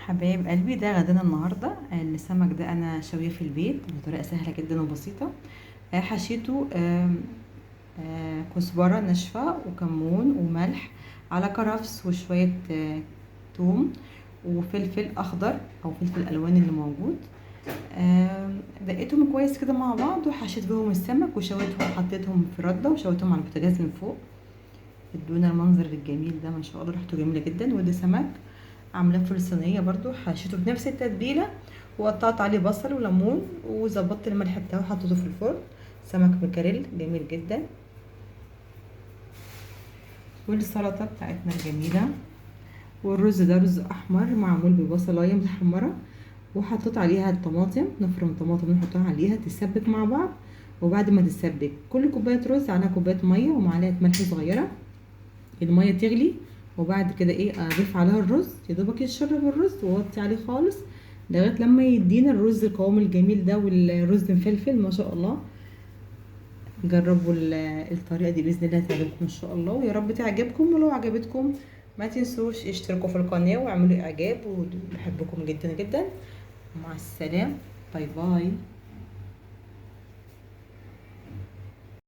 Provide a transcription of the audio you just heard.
حبايب قلبي، ده غدانا النهارده. السمك ده انا شويه في البيت بطريقه سهله جدا وبسيطه. حشيته كزبره ناشفه وكمون وملح على كرفس وشويه توم وفلفل اخضر او فلفل الوان اللي موجود. دقيتهم كويس كده مع بعض وحشيت بهم السمك وشويتهم، حطيتهم في رده وشويتهم على البوتاجاز من فوق. ادونا المنظر الجميل ده ما شاء الله، ريحته جميله جدا. وده سمك عاملاه في الصينيه برضو، حشيته بنفس التتبيله وقطعت عليه بصل وليمون وظبطت الملح بتاعه وحطيته في الفرن. سمك مكاريل جميل جدا. والسلطه بتاعتنا الجميله، والرز ده رز احمر معمول ببصلايه متحمره وحطيت عليها الطماطم، نفرم طماطم نحطها عليها تسبك مع بعض. وبعد ما تسبك كل كوبايه رز عليها كوبايه ميه ومعلقه ملح صغيره، الميه تغلي وبعد كده اضيف عليها الرز يا دوبك يتشرب الرز واوطي عليه خالص لغايه لما يدينا الرز القوام الجميل ده والرز مفلفل ما شاء الله. جربوا الطريقه دي باذن الله تعجبكم ان شاء الله، ويا رب تعجبكم. ولو عجبتكم ما تنسوش اشتركوا في القناه واعملوا اعجاب، وبحبكم جدا جدا. مع السلامه، باي باي.